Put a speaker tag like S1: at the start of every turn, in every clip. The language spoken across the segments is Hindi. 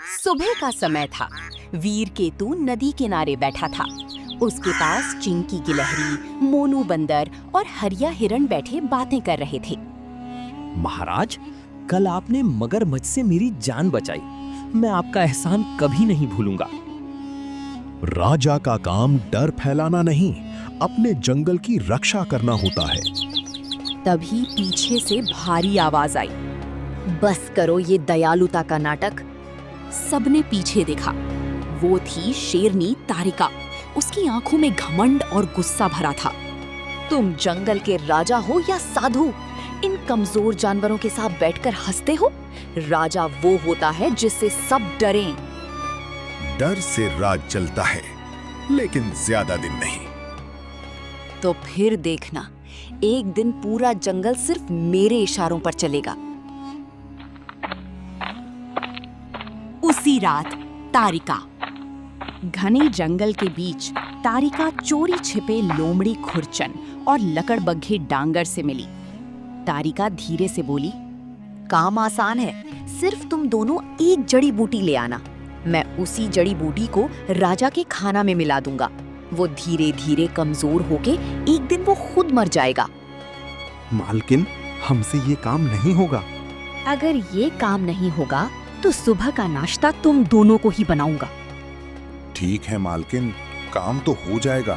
S1: सुबह का समय था। वीर केतु नदी किनारे बैठा था। उसके पास चिंकी गिलहरी, मोनू बंदर और हरिया हिरण बैठे बातें कर रहे थे।
S2: महाराज, कल आपने मगरमच्छ से मेरी जान बचाई। मैं आपका एहसान कभी नहीं भूलूंगा।
S3: राजा का काम डर फैलाना नहीं, अपने जंगल की रक्षा करना होता है।
S1: तभी पीछे से भारी आवाज आई, बस करो ये दयालुता का नाटक। सबने पीछे देखा। वो थी शेरनी तारिका। उसकी आंखों में घमंड और गुस्सा भरा था। तुम जंगल के राजा हो या साधु? इन कमजोर जानवरों के साथ बैठकर हंसते हो? राजा वो होता है जिससे सब डरें।
S3: डर से राज चलता है, लेकिन ज्यादा दिन नहीं।
S1: तो फिर देखना, एक दिन पूरा जंगल सिर्फ मेरे इशारों पर चलेगा। उसी रात तारिका। घने जंगल के बीच तारिका चोरी छिपे लोमड़ी खुरचन और लकड़बग्घे डांगर से मिली। तारिका धीरे से बोली, काम आसान है, सिर्फ तुम दोनों एक जड़ी बूटी ले आना। मैं उसी जड़ी बूटी को राजा के खाना में मिला दूंगा। वो धीरे धीरे कमजोर होके एक दिन वो खुद मर जाएगा।
S4: मालकिन, हमसे ये काम नहीं होगा।
S1: अगर ये काम नहीं होगा तो सुबह का नाश्ता तुम दोनों को ही बनाऊंगा।
S3: ठीक है मालकिन, काम तो हो जाएगा,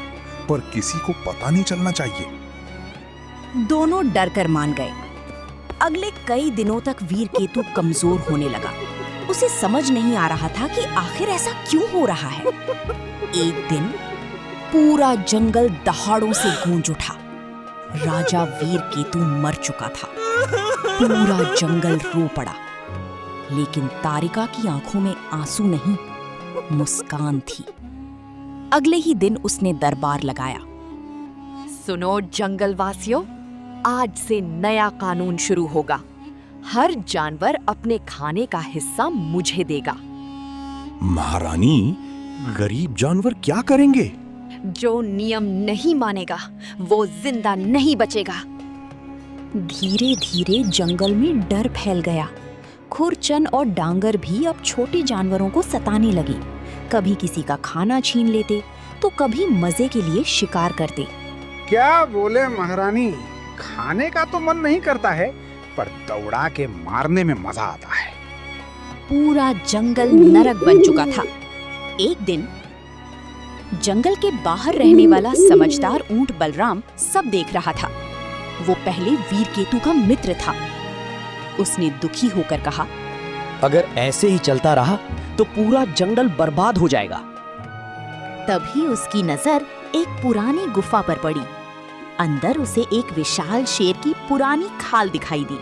S3: पर किसी को पता नहीं चलना चाहिए।
S1: दोनों डर कर मान गए। अगले कई दिनों तक वीर केतु कमजोर होने लगा। उसे समझ नहीं आ रहा था कि आखिर ऐसा क्यों हो रहा है। एक दिन पूरा जंगल दहाड़ों से गूंज उठा। राजा वीर केतु मर चुका था। पूरा जंगल रो पड़ा, लेकिन तारिका की आंखों में आंसू नहीं, मुस्कान थी। अगले ही दिन उसने दरबार लगाया। सुनो जंगल वासियों, आज से नया कानून शुरू होगा। हर जानवर अपने खाने का हिस्सा मुझे देगा।
S3: महारानी, गरीब जानवर क्या करेंगे?
S1: जो नियम नहीं मानेगा वो जिंदा नहीं बचेगा। धीरे धीरे जंगल में डर फैल गया। खुरचन और डांगर भी अब छोटे जानवरों को सताने लगे। कभी किसी का खाना छीन लेते तो कभी मजे के लिए शिकार करते।
S5: क्या बोले महारानी, खाने का तो मन नहीं करता है, पर दौड़ा के मारने में मजा आता है।
S1: पूरा जंगल नरक बन चुका था। एक दिन जंगल के बाहर रहने वाला समझदार ऊंट बलराम सब देख रहा था। वो पहले वीर केतु का मित्र था। उसने दुखी होकर कहा,
S2: अगर ऐसे ही चलता रहा तो पूरा जंगल बर्बाद हो जाएगा।
S1: तभी उसकी नजर एक पुरानी गुफा पर पड़ी। अंदर उसे एक विशाल शेर की पुरानी खाल दिखाई दी।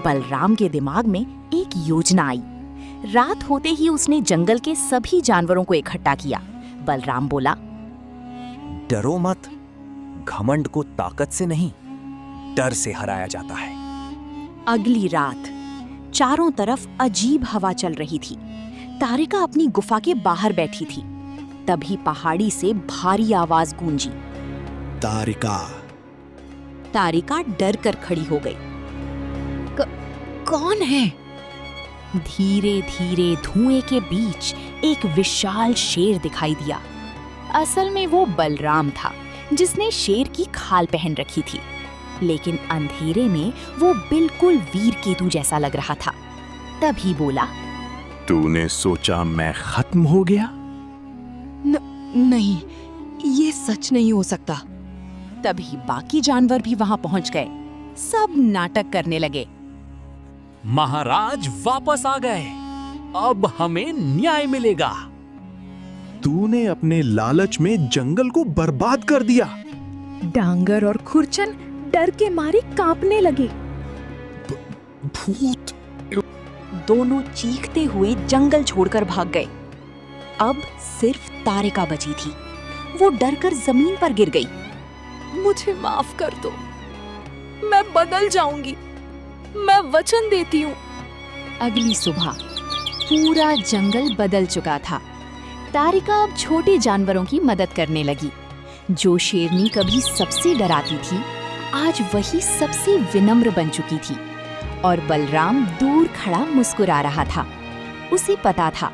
S1: बलराम के दिमाग में एक योजना आई। रात होते ही उसने जंगल के सभी जानवरों को इकट्ठा किया। बलराम बोला,
S2: डरो मत, घमंड को ताकत से नहीं, डर से हराया जाता है।
S1: अगली रात चारों तरफ अजीब हवा चल रही थी। तारिका अपनी गुफा के बाहर बैठी थी। तभी पहाड़ी से भारी आवाज गूंजी।
S3: तारिका।
S1: तारिका डर कर खड़ी हो गई। कौन है? धीरे धीरे धुएं के बीच एक विशाल शेर दिखाई दिया। असल में वो बलराम था, जिसने शेर की खाल पहन रखी थी, लेकिन अंधेरे में वो बिल्कुल वीर केतु जैसा लग रहा था। तभी बोला,
S3: तूने सोचा मैं खत्म हो गया?
S1: नहीं, ये सच नहीं हो सकता। तभी बाकी जानवर भी वहां पहुंच गए। सब नाटक करने लगे।
S2: महाराज वापस आ गए, अब हमें न्याय मिलेगा।
S3: तूने अपने लालच में जंगल को बर्बाद कर दिया।
S1: डांगर और खुरचन डर के मारे कांपने लगे।
S3: भूत!
S1: दोनों चीखते हुए जंगल छोड़कर भाग गए। अब सिर्फ तारिका बची थी। वो डरकर जमीन पर गिर गई। मुझे माफ कर दो, मैं बदल जाऊंगी, मैं वचन देती हूँ। अगली सुबह पूरा जंगल बदल चुका था। तारिका अब छोटे जानवरों की मदद करने लगी। जो शेरनी कभी सबसे डराती थी, आज वही सबसे विनम्र बन चुकी थी। और बलराम दूर खड़ा मुस्कुरा रहा था। उसे पता था,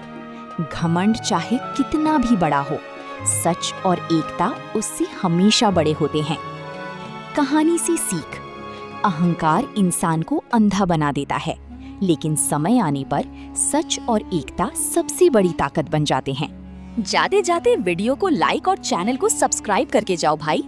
S1: घमंड चाहे कितना भी बड़ा हो, सच और एकता उससे हमेशा बड़े होते हैं। कहानी से सीख, अहंकार इंसान को अंधा बना देता है, लेकिन समय आने पर सच और एकता सबसे बड़ी ताकत बन जाते हैं। जाते जाते वीडियो को लाइक और चैनल को सब्सक्राइब करके जाओ भाई।